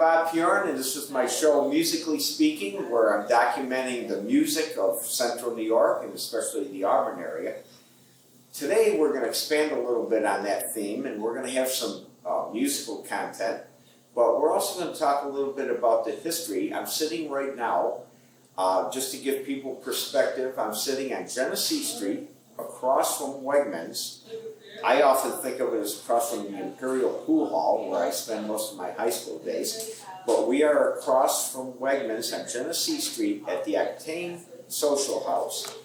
I'm Piorun, and this is my show Musically Speaking, where I'm documenting the music of Central New York, and especially the Auburn area. Today we're going to expand a little bit on that theme, and we're going to have some musical content, but we're also going to talk a little bit about the history. I'm sitting right now, just to give people perspective, I'm sitting on Genesee Street, across from Wegmans. I often think of it as across from the Imperial Pool Hall, where I spend most of my high school days. But we are across from Wegmans on Genesee Street at the Octane Social House.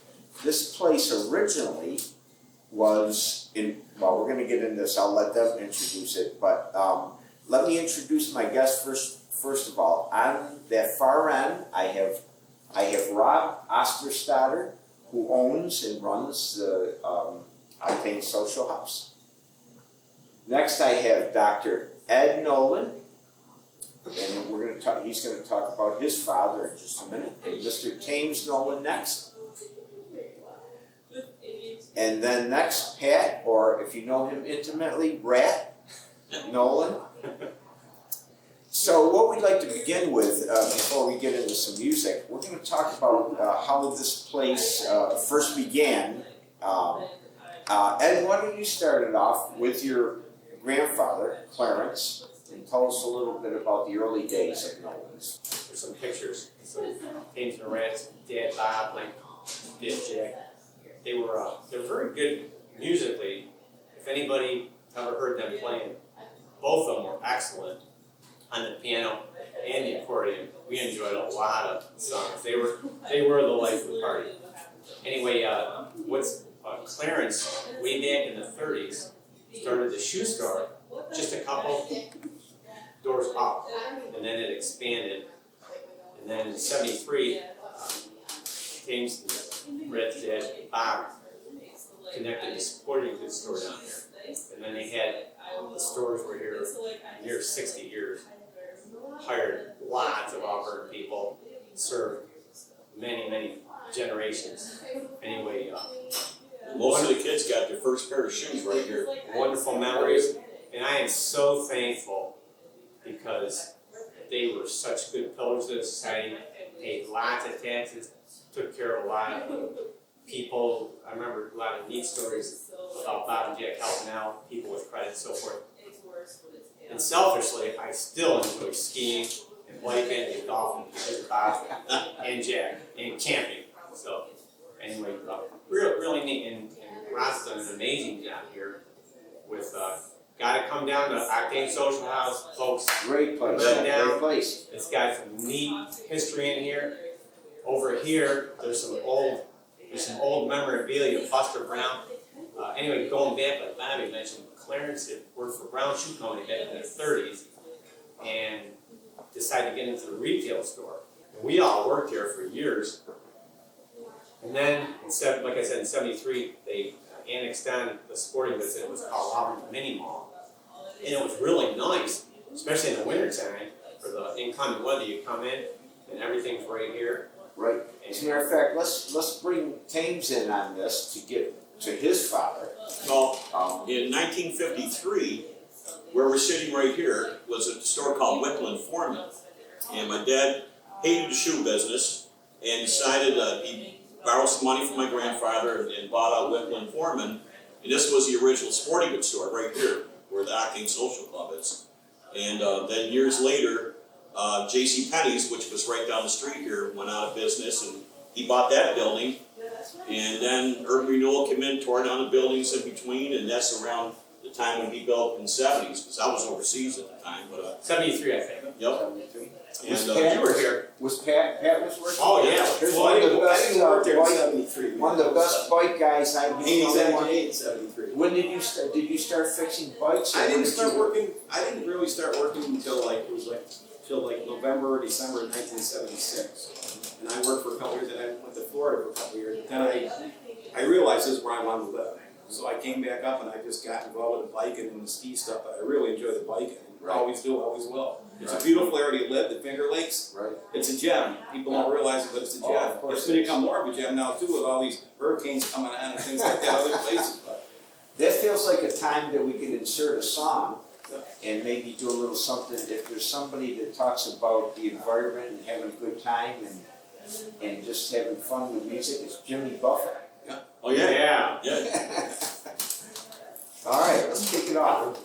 This place originally was in, well, we're going to get into this, I'll let them introduce it, but let me introduce my guest first of all. On that far end, I have Rob Osterstadter, who owns and runs the Octane Social House. Next, I have Dr. Ed Nolan, and we're going to talk. He's going to talk about his father in just a minute. And Mr. James Nolan next, and then next, Pat, or if you know him intimately, Rat Nolan. So, what we'd like to begin with before we get into some music, we're going to talk about how this place first began. Ed, why don't you start it off with your grandfather, Clarence, and tell us a little bit about the early days of Nolan's. There's some pictures. So James and Rats, Dad Bob, like Dad Jack. They're very good musically. If anybody ever heard them playing, both of them were excellent on the piano and the accordion. We enjoyed a lot of songs. They were the life of the party. Anyway, Clarence, way back in the 30s, started the shoe store, just a couple doors up, and then it expanded. And then in '73, James and Red's dad, Bob, connected the sporting goods store down here. And then they had, the stores were here near 60 years, hired lots of Auburn people, served many generations. Anyway, most of the kids got their first pair of shoes right here. Wonderful memories, and I am so thankful because they were such good pillars of society, paid lots of taxes, took care of a lot of people. I remember a lot of neat stories about Bob and Jack helping out people with credit and so forth. And selfishly, I still enjoy skiing and biking and golfing with Bob and Jack and camping. So anyway, really neat, and Rob's done an amazing job here with, gotta come down to Octane Social House, folks. Great place, Great place. It's got some neat history in here. Over here, there's some old memorabilia, Buster Brown. Anyway, going back, like Bobby mentioned, Clarence had worked for Brown Shoe Company back in the 30s and decided to get into the retail store. And we all worked here for years. And then, like I said, in '73, they annexed on the sporting goods. It was called Auburn Mini Mall. And it was really nice, especially in the wintertime, for the inclement weather. You come in, and everything's right here. Right. As a matter of fact, let's bring James in on this to get to his father. Well, in 1953, where we're sitting right here, was a store called Whipple & Foreman. And my dad hated the shoe business and decided he borrowed some money from my grandfather and bought out Whipple & Foreman. And this was the original sporting goods store right here, where the Octane Social Club is. And then years later, J.C. Penney's, which was right down the street here, went out of business, and he bought that building. And then Urban Renewal came in, tore down the buildings in between, and that's around the time when he built in the 70s, because I was overseas at the time. But 73, I think. Yep. 73. And You were here. Was Pat was working? Oh, yeah. Here's Well, one I of the didn't best work there in bike, 73. one of the best bike guys I've He was known. MJ in 73. When did you start? Did you start fixing bikes? I didn't start working. I didn't really start working until till November or December of 1976. And I worked for a couple years, and I went to Florida for a couple years. Then I realized this is where I wanted to live. So I came back up and I just got involved with the biking and the ski stuff. But I really enjoy the biking. Right. Always do, always will. It's Right. a beautiful area to live, the Finger Lakes. Right. It's a gem. People don't realize it, but it's a gem. Oh, of course It's going to it is. become more of a gem now too, with all these hurricanes coming on and things like that, other places. But That feels like a time that we could insert a song and maybe do a little something, if there's somebody that talks about the environment and having a good time and just having fun with music, it's Jimmy Buffett. Oh, yeah, Yeah. yeah. All right, let's kick it off.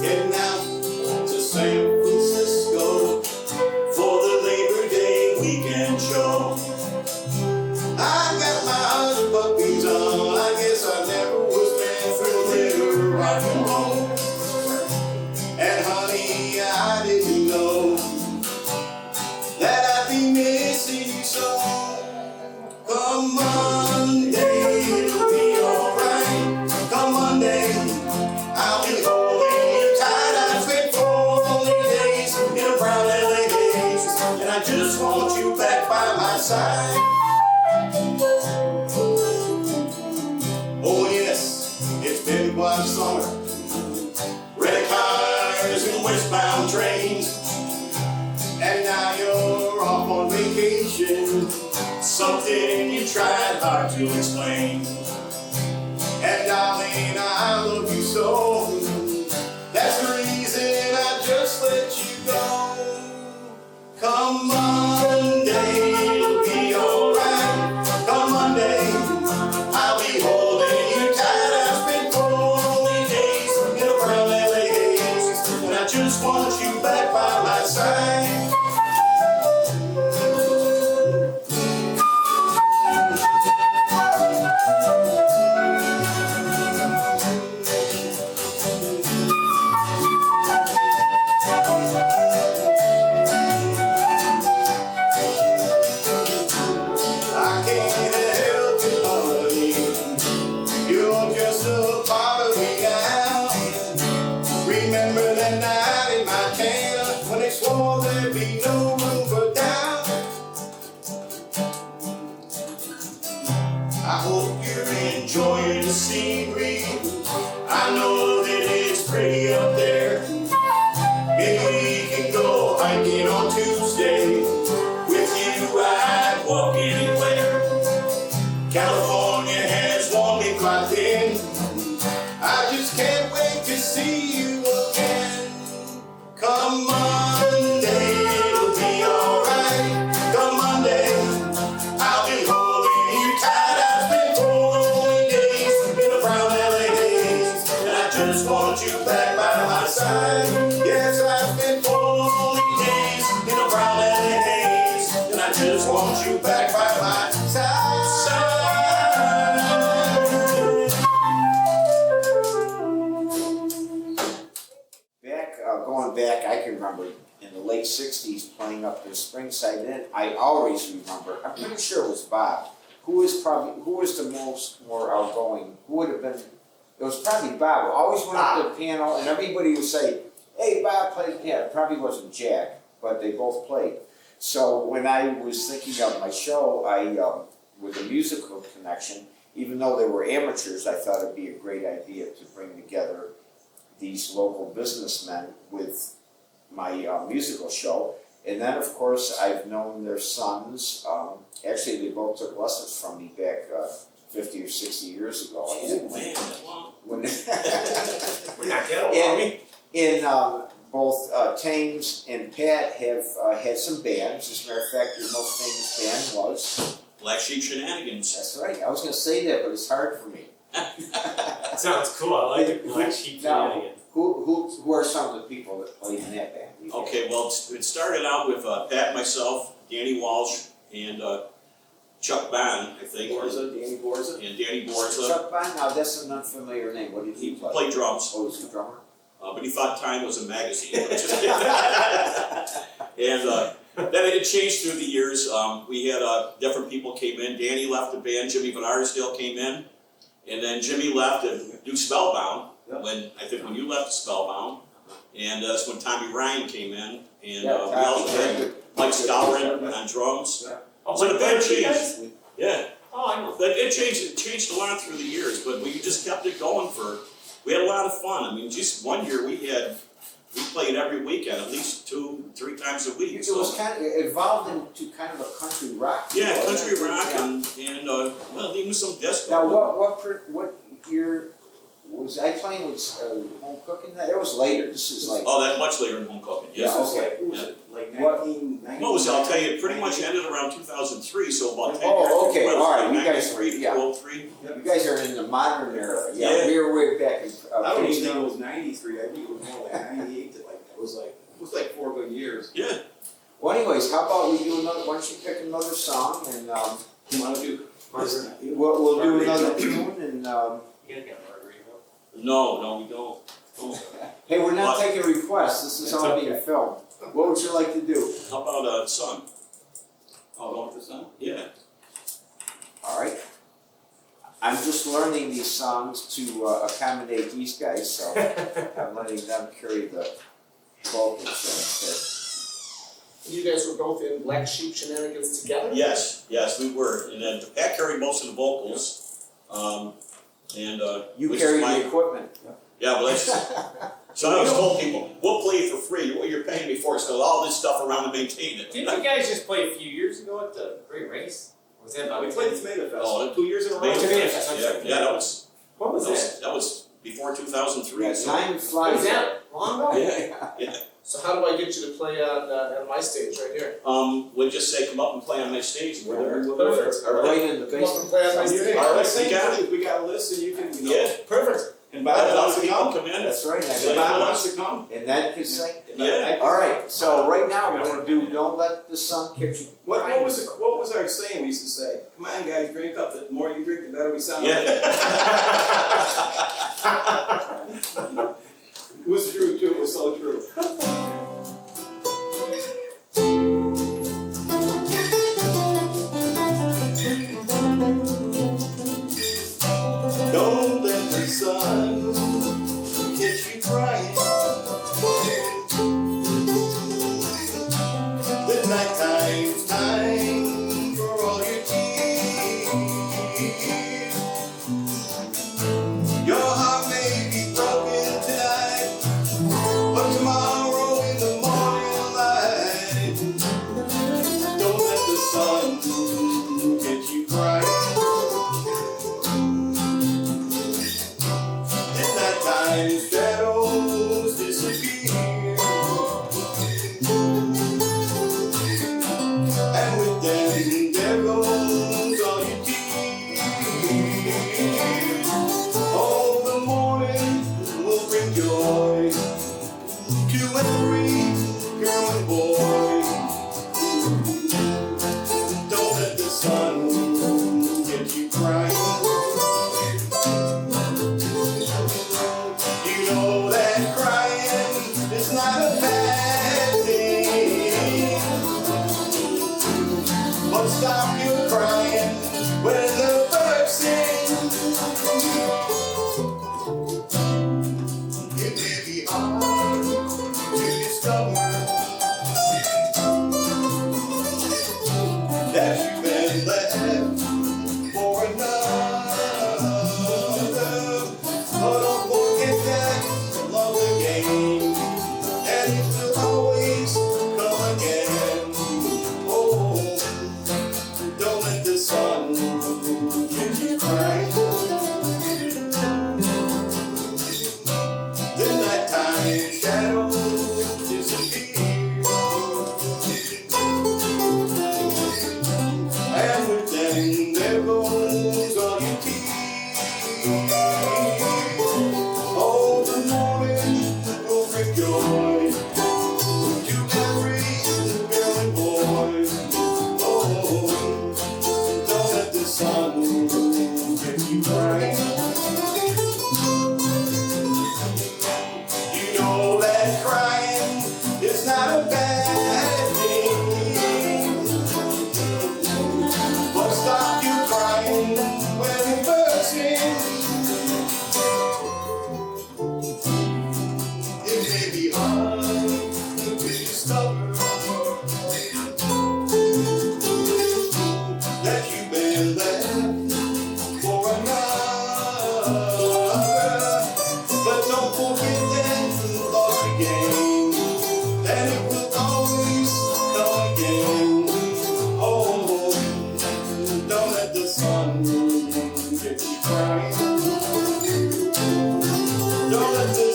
Heading out to San Francisco for the Labor Day weekend show. I got my hush puppies on. I guess I never was meant for little rock and roll. And honey, I didn't know that I'd be missing you so. Come Monday, it'll be alright. Come Monday, I'll be holding you tight. I spent 4 lonely days in a brown LA haze, and I just want you back by my side. Oh yes, it's been quite a summer. Red cars and westbound trains, and now you're off on vacation. Something you tried hard to explain. And darling, I love you so. That's the reason I just let you go. Come Monday, it'll be alright. Come Monday, I'll be holding you tight. I spent 4 lonely days in a brown LA haze, and I just want you back by my side. I can't help it, honey. You're just a part of me now. Remember that night in my can when they swore there'd be no room for doubt. I hope you're enjoying the scenery. I know that it's pretty up there. Maybe we can go hiking on Tuesday. With you, I'd walk anywhere. California has worn me quite thin. I just can't wait to see you again. Come Monday, it'll be alright. Come Monday, I'll be holding you tight. I spent 4 lonely days in a brown LA haze, and I just want you back by my side. Yes, I spent 4 lonely days in a brown LA haze, and I just want you back by my side. Going back, I can remember in the late '60s playing up the Springside Inn. I always remember. I'm pretty sure it was Bob. Who was the more outgoing? Who would have been? It was probably Bob. Always went up to the piano, and everybody would say, "Hey, Bob plays piano." It probably wasn't Jack, but they both played. So when I was thinking of my show, with a musical connection, even though they were amateurs, I thought it'd be a great idea to bring together these local businessmen with my musical show. And then, of course, I've known their sons. Actually, they both took lessons from me back 50 or 60 years ago. Oh, man, that long. When We're not getting along. both Tames and Pat have had some bands. As a matter of fact, your most famous band was? Black Sheep Shenanigans. That's right. I was going to say that, but it's hard for me. Sounds cool. I like the Black Sheep Shenanigans. Who are some of the people that played in that band? Okay, well, it started out with Pat, myself, Danny Walsh, and Chuck Bond, I think. Danny Borza. And Danny Borza. Chuck Bond? Now that's an unfamiliar name. What did he play? Played drums. Oh, was he a drummer? But he thought Time was a magazine. Just kidding. And then it changed through the years. We had different people came in. Danny left the band. Jimmy Van Arsdale came in. And then Jimmy left to do Spellbound. Yep. When you left Spellbound. And that's when Tommy Ryan came in. And Yeah, we also had Mike Scourin on drums. Yeah. Oh, So the band you changed. guys? Yeah. Oh, I know. But it changed a lot through the years, but we just kept it going for We had a lot of fun. I mean, just one year we played every weekend, at least 2-3 times a week. It was kind of, it evolved into kind of a country rock. Yeah, wasn't country it? rock Yeah. and well, even some disco. Now, what year was I playing with home cooking? That was later. This is like. Oh, that's much later than home cooking. Yes. Yeah, This was okay. like, what was it, like What- 1990? What was it? I'll tell you, it pretty much ended around 2003, so about 10 years. Oh, okay, What was it, all right, you guys- 93 to yeah. 2003? You guys are in the modern era. Yeah, Yeah. we were way back in. I don't even think Kingston. it was 93, I think it was more like 98 to like, it was like 4 good years. Yeah. Well, anyways, how about we do another? Why don't you pick another song and You wanna do? we'll do another tune and. You gotta get margarita. No, we don't. Oh. Hey, we're not What? taking requests. This is It's all being okay. filmed. What would you like to do? How about Sun? Oh, going with the sun? Yeah. All right. I'm just learning these songs to accommodate these guys, so I'm letting them carry the vocals. You guys were both in Black Sheep Shenanigans together? Yes, we were. And then Pat carried most of the vocals. You which carry is my, the equipment. yeah, well, that's, so I was told people, we'll play it for free. What you're paying me for is all this stuff around to maintain it. Didn't you guys just play a few years ago at the Great Race? Was that about We played the Tomato Oh, Festival 2 years in a row. Tomato Tomato Fest, Fest, yeah, that was, What was that? that was before 2003. Yeah, so- time flies. Was that long ago? Yeah. So how do I get you to play on my stage right here? We'll just say, come up and play on my stage, and we're there. Perfect. All right. Right in the Come up and basement. play on my You stage. can, All right, same we got thing, we got a list and you can, you know. Yeah. Perfect. And Bob Bob wants to people come. come in. That's right. And Bob wants to come. And that can sing. Yeah. All right. So right now we're gonna do "Don't Let the Sun Catch You." What was our saying we used to say? Come on guys, drink up, the more you drink, the better we sound. Yeah. It was true too, it was so true. Don't let the sun get you crying. The nighttime's time for all your tears. Your heart may be broken tonight, but tomorrow in the morning light, don't let the sun get you crying. Nighttime shadows disappear, and with them there goes all your tears. Oh, the morning will bring joy to every girl and boy. Don't let the sun get you crying. You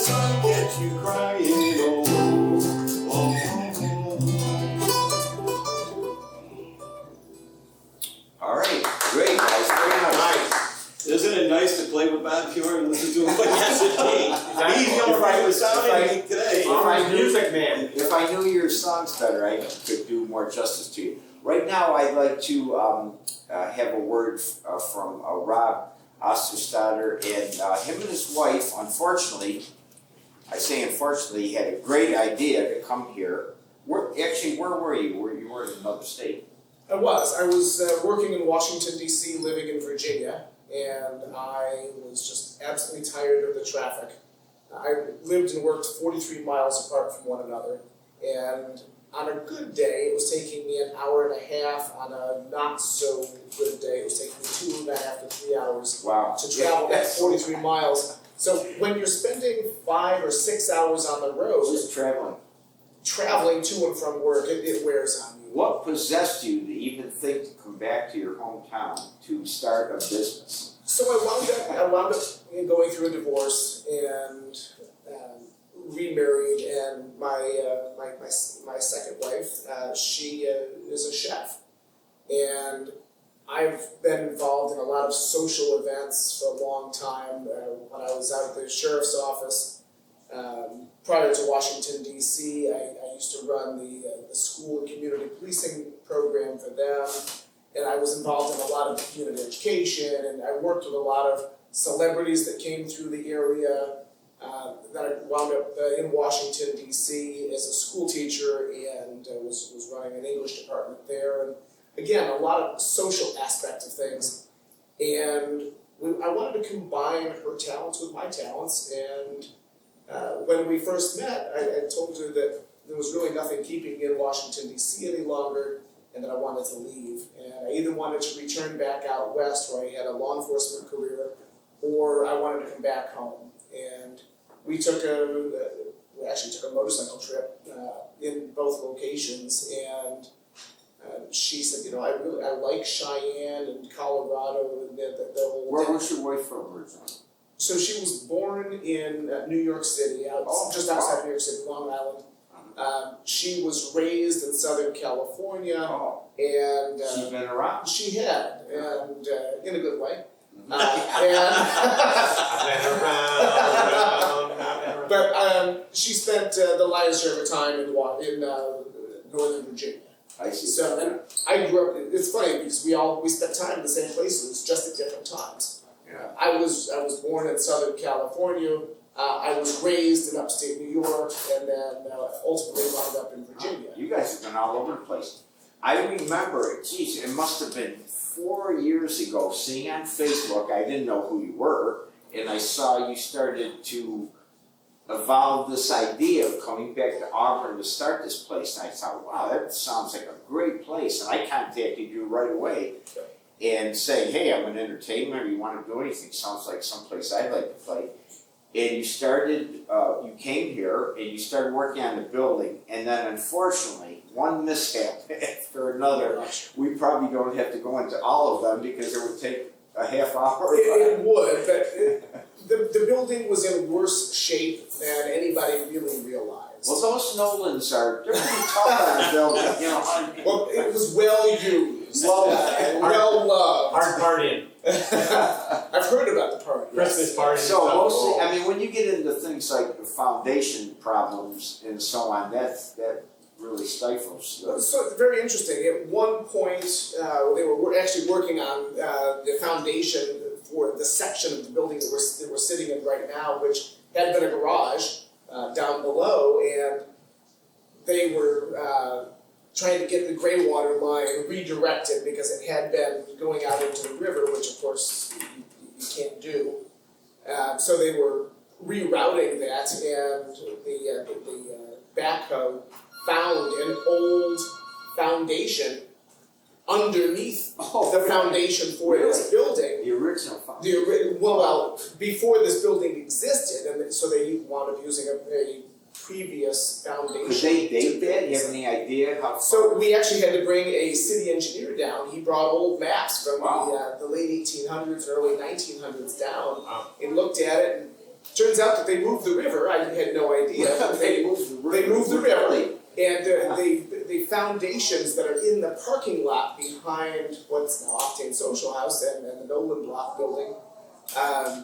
sun gets you crying. Oh, oh, oh. All right, great, guys, very nice. Isn't it nice to play with Bob Piorun and listen to him play? Yes, indeed. He's the only one who's sounding today. I'm a music man. If I knew your songs better, I could do more justice to you. Right now, I'd like to have a word from Rob Osterstadter, and him and his wife, unfortunately, I say unfortunately, had a great idea to come here. Where were you? You were in another state. I was working in Washington, D.C., living in Virginia, and I was just absolutely tired of the traffic. I lived and worked 43 miles apart from one another, and on a good day, it was taking me an hour and a half. On a not so good day, it was taking me 2.5 to 3 hours Wow. to travel that 43 miles. So when you're spending 5 or 6 hours on the road, Just traveling. traveling to and from work, it wears on you. What possessed you to even think to come back to your hometown to start a business? So I wound up going through a divorce and remarried, and my second wife, she is a chef, and I've been involved in a lot of social events for a long time. When I was out at the sheriff's office, prior to Washington, D.C., I used to run the school and community policing program for them, and I was involved in a lot of community education, and I worked with a lot of celebrities that came through the area. Then I wound up in Washington, D.C. as a school teacher, and was running an English department there, and again, a lot of social aspects of things. And I wanted to combine her talents with my talents, and when we first met, I told her that there was really nothing keeping me in Washington, D.C. any longer, and that I wanted to leave. And I either wanted to return back out west where I had a law enforcement career, or I wanted to come back home. And we actually took a motorcycle trip in both locations, and she said, you know, I like Cheyenne and Colorado and the whole Where thing. was your wife from originally? So she was born in New York City, just outside New York City, Long Island. She was raised in Southern California, Oh, and she's been around. she had, and in a good way. Mhm. But she spent the lion's share of her time in Northern Virginia. I see. So, and I grew up. It's funny because we spent time in the same places, just at different times. Yeah. I was born in Southern California. I was raised in upstate New York, and then ultimately wound up in Virginia. You guys have been all over the place. I remember, geez, it must have been 4 years ago, seeing on Facebook, I didn't know who you were, and I saw you started to evolve this idea of coming back to Auburn to start this place. And I thought, wow, that sounds like a great place. And I contacted you right away and saying, hey, I'm an entertainer, you want to do anything? Sounds like someplace I'd like to play. And you started, you came here and you started working on the building, and then unfortunately, one mishap after another. We probably don't have to go into all of them because it would take a half hour. It would, but the building was in worse shape than anybody really realized. Well, those Nolans they're pretty tough on the building, you know. Well, it was well used, Well, well loved. Hard partying. I've heard about the party. Christmas party. So mostly, I mean, when you get into things like the foundation problems and so on, that really stifles. So very interesting. At one point, they were actually working on the foundation for the section of the building that we're sitting in right now, which had been a garage down below, and they were trying to get the gray water line redirected because it had been going out into the river, which of course you can't do. So they were rerouting that, and the backhoe found an old foundation underneath the foundation for this building. The original foundation. Well, before this building existed, and so they wound up using a previous foundation. Could they date that? You have any idea how? So we actually had to bring a city enginear down. He brought old maps from Wow. the late 1800s, early 1900s down, Wow. and looked at it, turns out that they moved the river. I had no idea. They moved the river. And the foundations that are in the parking lot behind what's now Octane Social House and the Nolan block building,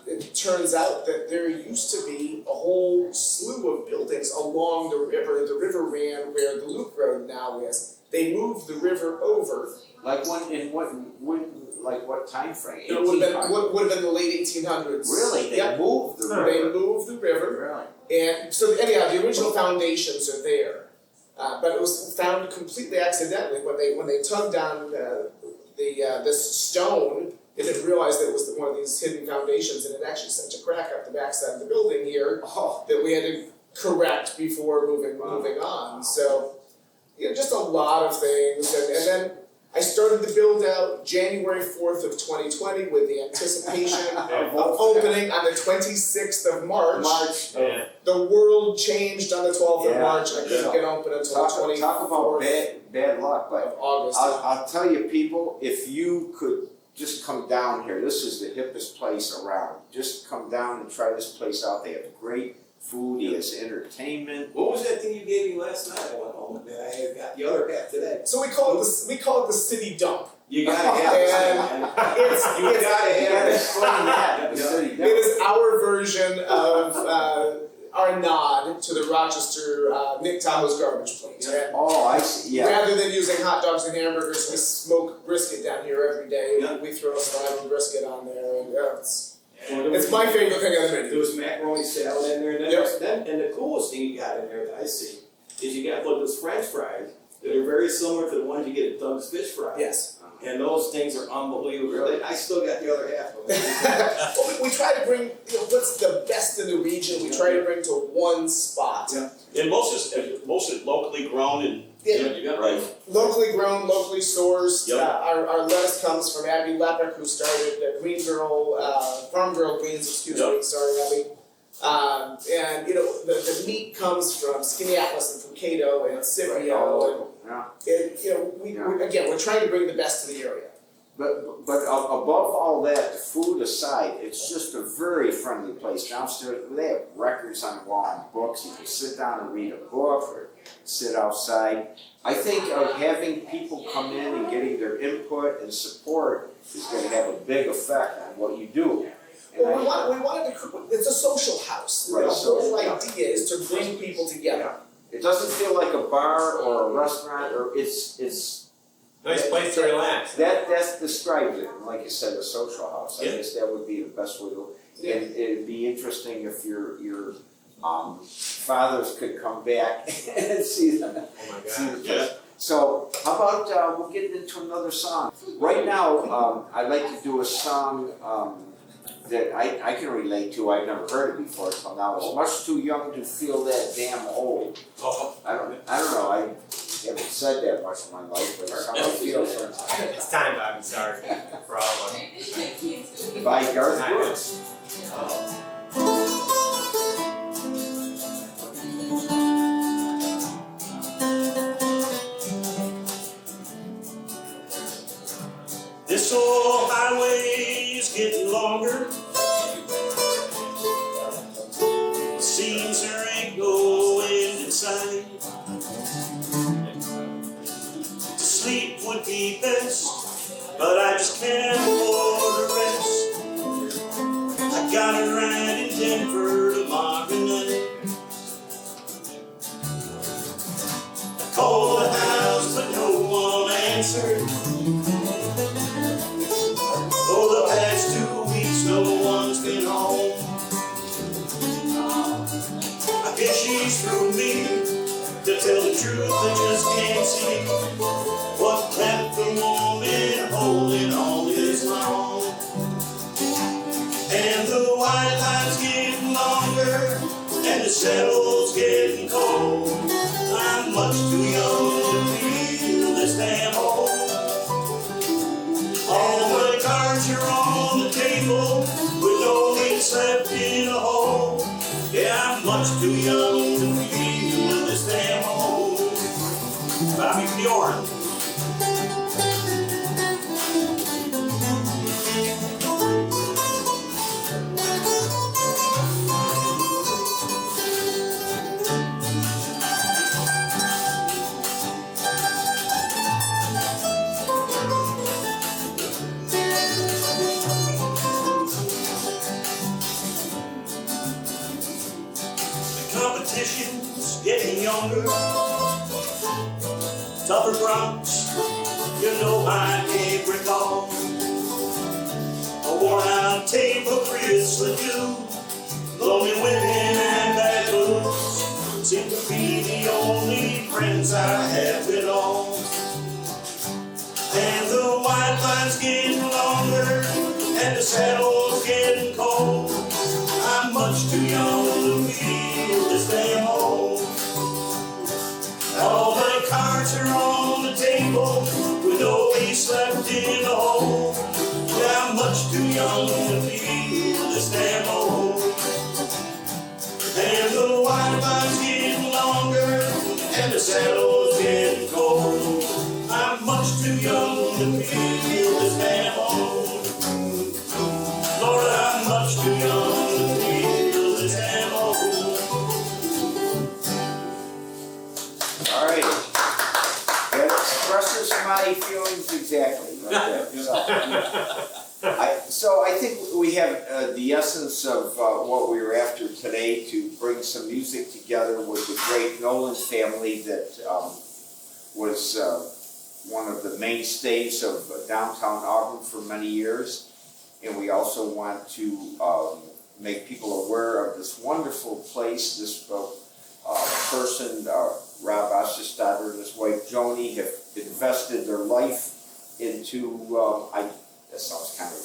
it turns out that there used to be a whole slew of buildings along the river. The river ran where the loop road now is. They moved the river over. Like what time frame? It would have been the late 1800s. Really? They moved the river? They moved the river. Really? And so anyhow, the original foundations are there. But it was found completely accidentally when they tugged on this stone. They didn't realize that it was one of these hidden foundations, and it actually sent a crack up the backside of the building here that we had to correct before moving on. So, just a lot of things, and then I started the build out January 4th of 2020 with the anticipation of opening on the 26th of March. Yeah. The world changed on the 12th of March. I couldn't get open until the 24th Talk about bad luck, but of August. I'll tell you, people, if you could just come down here, this is the hippest place around. Just come down and try this place out. They have great food, he has entertainment. What was that thing you gave me last night? I went home and I had got the other half today. So we call it the city dump. You gotta have it. You gotta have it. Explain that. It is our version of our nod to the Rochester Nick Tahoe's garbage plate. Yeah. Oh, I see. Yeah. Rather than using hot dogs and hamburgers, we smoke brisket down here every day. Yeah. We throw a slab of brisket on there, and it's my favorite thing on the menu. There was macaroni salad in there, and and the coolest thing you got in there that I see is you got those French fries that are very similar to the ones you get at Doug's Fish Fry. Yes. And those things are unbelievable. Really? I still got the other half of them. Well, we try to bring what's the best in the region. We try to bring to one spot. Yeah. And most is locally grown and right. Locally grown, locally sourced. Yep. Our lettuce comes from Abby Lepick, who started Farm Girl Greens. Sorry, Abby. And the meat comes from Skinny Atlas and from Cato and Scipio. We're trying to bring the best to the area. But above all that, the food aside, it's just a very friendly place. Downstairs, they have records on the wall and books. You can sit down and read a book or sit outside. I think having people come in and getting their input and support is going to have a big effect on what you do. Well, we wanted to. It's a social house. Right, The whole idea is to bring people together. It doesn't feel like a bar or a restaurant, or it's Nice place to relax. that describes it. And like you said, a social house. I guess that would be the best way to. Yeah. And it'd be interesting if your fathers could come back and see them. Oh my See the God. place. So how about we'll get into another song. Right now, I'd like to do a song that I can relate to. I've never heard it before until now. It's much too young to feel that damn old. Oh, I don't know. I haven't said that much in my life, but it's how I feel sometimes. it's time, Bobby. Sorry for all of them. By Garth Brooks. This old highway is getting longer. It seems there ain't no end in sight. To sleep would be best, but I just can't afford a rest. I got a ride in Denver tomorrow night. I called the house, but no one answered. For the past 2 weeks, no one's been home. I guess she's through me. To tell the truth, I just can't see what kept the woman holding on this long. And the white line's getting longer, and the settle's getting cold. I'm much too young to feel this damn old. All my cards are on the table, with no wings left in a hole. Yeah, I'm much too young to feel this damn old. Bobby Piorun. musicians getting younger, tougher crowds, you know I can't recall. A worn out tape of Chris LeDoux, lonely women and bad blues seem to be the only friends I have at all. And the white line's getting longer, and the saddle's getting cold. I'm much too young to feel this damn old. All the cards are on the table, with no ace left in the hole. Yeah, I'm much too young to feel this damn old. And the white line's getting longer, and the saddle's getting cold. I'm much too young to feel this damn old. Lord, I'm much too young to feel this damn old. All right. That expresses my feelings exactly right there. So I think we have the essence of what we were after today, to bring some music together with the great Nolan family that was one of the mainstays of downtown Auburn for many years. And we also want to make people aware of this wonderful place. This person, Rob Osterstadter and his wife Joni, have invested their life into, that sounds kind of...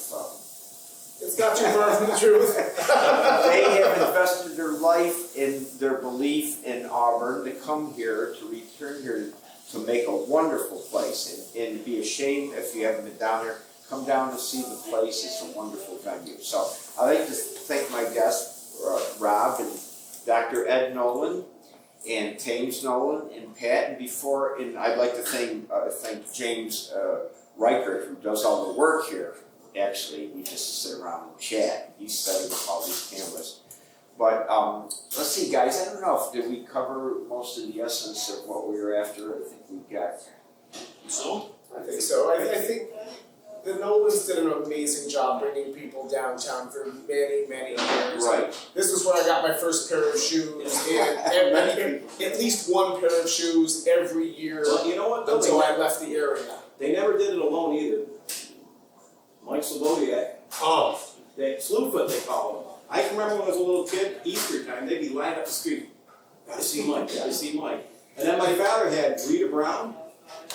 It's got you far from the truth. They have invested their life in their belief in Auburn, to come here, to return here, to make a wonderful place. And be ashamed if you haven't been down there. Come down to see the place. It's a wonderful venue. So I'd like to thank my guests, Rob and Dr. Ed Nolan, and Thames Nolan, and Pat. And I'd like to thank James Reichert, who does all the work here. Actually, we just sit around and chat. He's setting up all these cameras. But let's see, guys. I don't know did we cover most of the essence of what we were after. I think we got. So? I think so. I think the Nolans did an amazing job bringing people downtown for many, many years. Right. This was where I got my first pair of shoes, and at least one pair of shoes every year Well, you know what, though? until I left the area. They never did it alone either. Mike Slobodiak, Oh, Slewfoot they call him. I can remember when I was a little kid, Easter time, they'd be lined up the street. Gotta see Mike, gotta see Mike. And then my father had Rita Brown,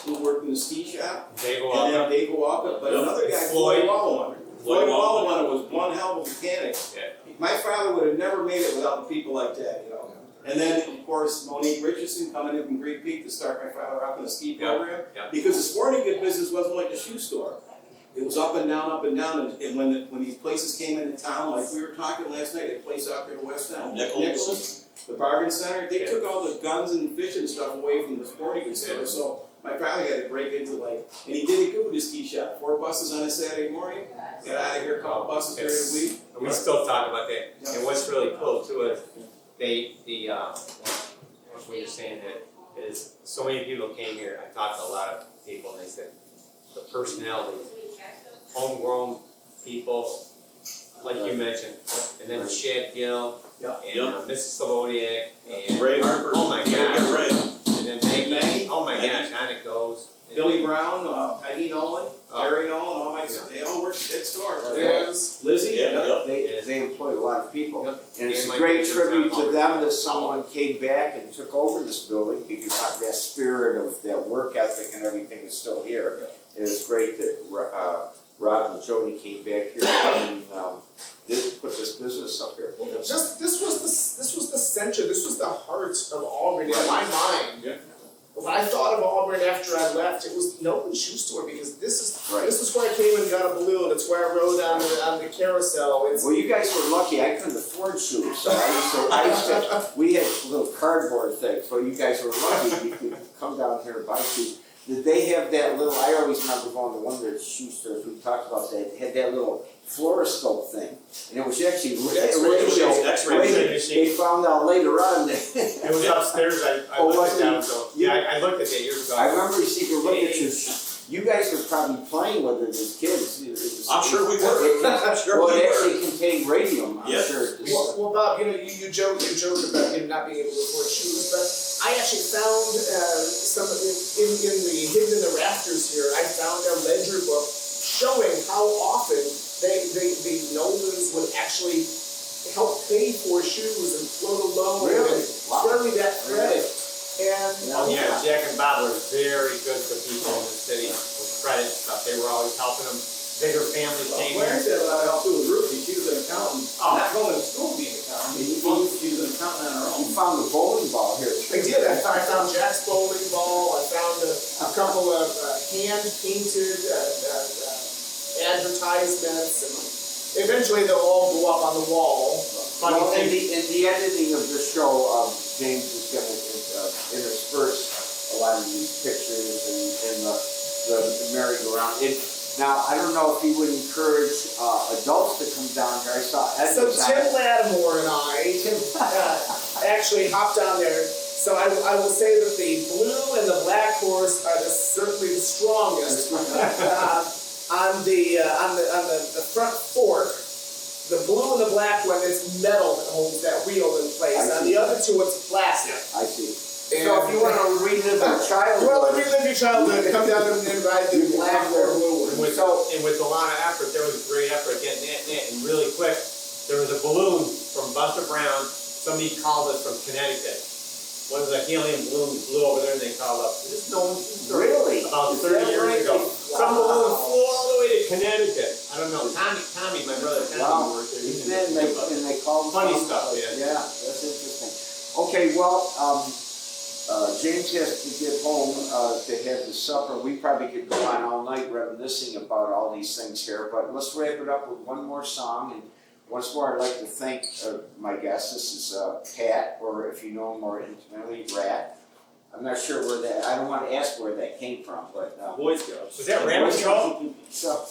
who worked in the ski shop. they go And then up. Dave Walker, but Yep. another guy, Floyd. Floyd Wallenwater. Floyd Wallenwater was one hell of a mechanic. Yeah. My father would have never made it without the people like that, you know. And then, of course, Monique Richardson coming in from Great Peak to start my father up in the ski program. Yep. Because the sporting good business wasn't like the shoe store. It was up and down, and when these places came into town, like we were talking last night, a place out there in West Town, Nichols. the bargain center, they Yeah. took all the guns and fishing stuff away from the sporting goods store. Yeah. So my father had to break into and he did it good with his ski shop. 4 buses on a Saturday morning, get out of here, a couple buses during the week. And we still talk about that. Yeah. And what's really cool too is what you're saying that is so many people came here. I talked to a lot of people and they said the personalities, homegrown people, like you mentioned, and then Shad Gill Yeah. and Mrs. Savodiak and Ray Harper. oh my Yeah, gosh, Ray. and then Maggie. Maggie. Oh my Maggie. gosh, on it goes. Billy Brown, Peggy Nolan, Oh. Harry Nolan, all my, they all worked at stores. Yes. Lizzie, Yeah. They employ a lot of people. Yep. And it's And a my great picture's tribute on to them that someone came back and took over this building, because that spirit of that work ethic and everything is still here. And it's great that Rob and Jody came back here and put this business up here. Just this was the center. This was the heart of Auburn in my mind. Yeah. When I thought of Auburn after I left, it was Nolan Shoe Store, because this is Right. where I came and got a balloon. It's where I rode on the carousel. It's Well, you guys were lucky. I couldn't afford shoes, so we had little cardboard things. But you guys were lucky. You could come down here and buy shoes. Did they have that little? I always remember going to one of their shoe stores. We talked about that. They had that little fluoroscope thing, and it was actually X-ray machine. They found out later on that. It was upstairs. I Oh, looked was at it? that. So yeah, I looked at that years ago. I remember you could look at your You guys were probably playing with it as kids. It was- I'm sure we were. I'm sure Well, we it were. actually contained radium, I'm Yes. sure. Well, Bob, you joke about not being able to afford shoes, but I actually found some hidden in the rafters here. I found a ledger book showing how often the Nolans would actually help pay for shoes and float a loan Really? and Wow. carry that credit. And Oh yeah, Jack and Bob were very good for people in the city with credit stuff. They were always helping them. Bigger families came Larry here. said help too with Ruthie, she was an accountant, Oh. not going to school to be an accountant, she was an accountant on her You own. found the bowling ball here. I did. I found Jack's bowling ball. I found a couple of hand-painted advertisements, and eventually they'll all go up on the wall. Funny Well, in thing, the editing of the show, James is going to intersperse a lot of these pictures and the merry-go-round. Now, I don't know if he would encourage adults to come down here. I saw Ed So was on Tim it. Lattimore and I actually hopped on there. So I will say that the blue and the black horse are certainly the strongest. On the front fork, the blue and the black one, it's metal that holds that wheel in place. I On see. the other two, it's plastic. I see. And So if you want to relive your childhood. well, relive your childhood, come down and ride the black or blue and one. with a lot of effort, there was a great effort getting that, and really quick, there was a balloon from Buster Brown. Somebody called us from Connecticut. One of the helium balloons blew over there, and they called up. This no one's Really? about Is 30 that years right? ago. Some Wow. balloon flew all the way to Connecticut. I don't know. Tommy, my brother Tommy Wow. worked there. And they call them Funny stuff, yeah. Yeah, that's interesting. Okay, well, James has to get home to have the supper. We probably could go on all night reminiscing about all these things here, but let's wrap it up with one more song. And once more, I'd like to thank my guest. This is Pat, or if you know him more intimately, Rat. I'm not sure where that. I don't want to ask where that came from, but Boy Scouts. Was that Rabbit Show? so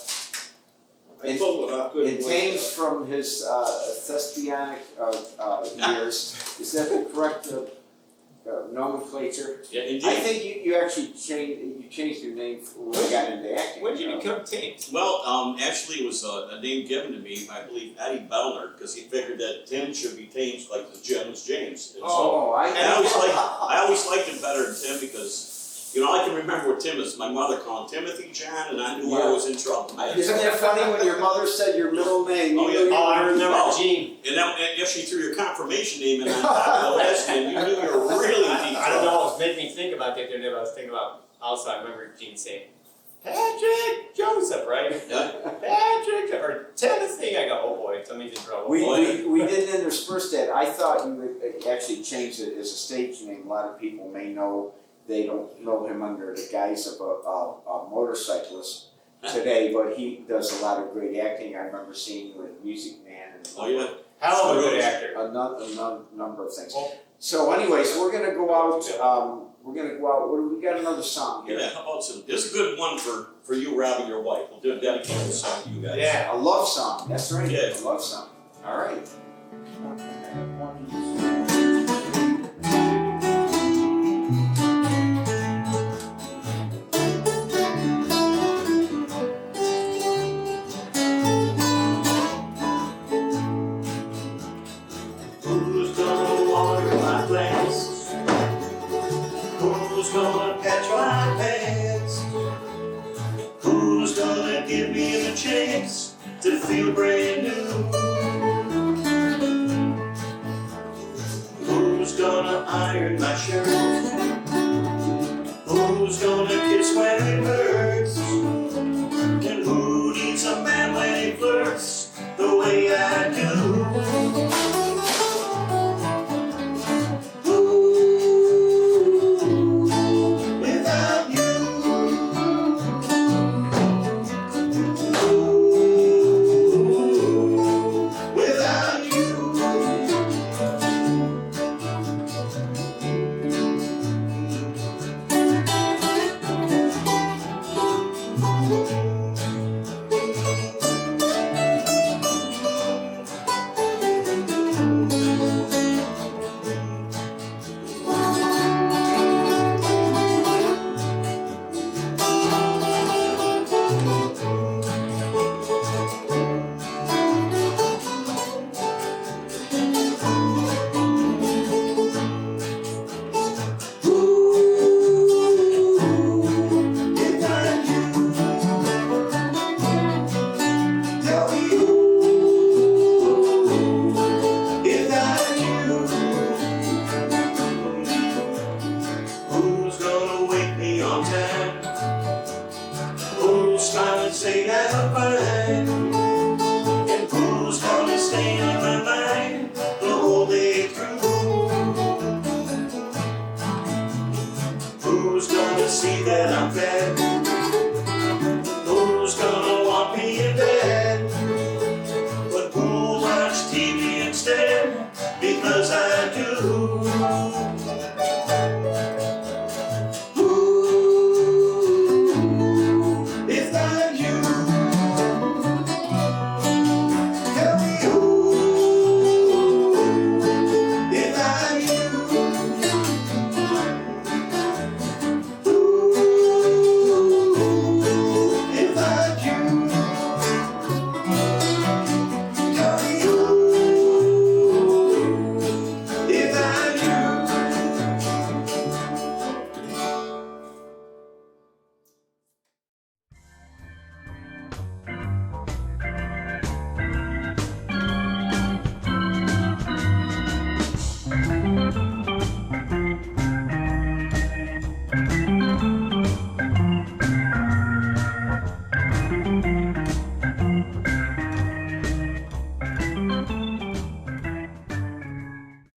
I told him about good it Boy came Scouts. from his thespianic years. Is that the correct nomenclature? Yeah, I indeed. think you actually changed your name when you got into acting. When did you become Tim? Well, actually, it was a name given to me, I believe, Eddie Bellner, because he figured that Tim should be James like the Jim was James. And so Oh, I always liked him better than Tim because, you know, I can remember what Tim is. My mother called him Timothy John, and I knew I was in trouble. Isn't that funny when your mother said your middle name? Oh, you yeah. knew you Oh, I were- remember Oh. Gene. And then if she threw your confirmation name in on top of the last name, you knew you were really deep. I don't know what was making me think about that the other day, but I was thinking about also I remember Gene saying, Patrick Joseph, right? Yeah. Patrick or Timothy. I go, oh boy, somebody's in trouble. We didn't intersperse that. I thought you would actually change it as a stage name. A lot of people may know, they don't know him under the guise of a motorcyclist today, but he does a lot of great acting. I remember seeing him with Music Man and Oh, yeah. Hell of a good actor. a number of things. Well- So anyways, we're gonna go out, we got another song here. Yeah, how about some? This is a good one for you, Rob, and your wife. We'll do a dedicated song to you guys. Yeah. A love song, that's right, Yeah. a love song. All right. Who's gonna water my plants? Who's gonna patch my pants? Who's gonna give me the chance to feel brand new? Who's gonna iron my shirt? Who's gonna kiss when it hurts?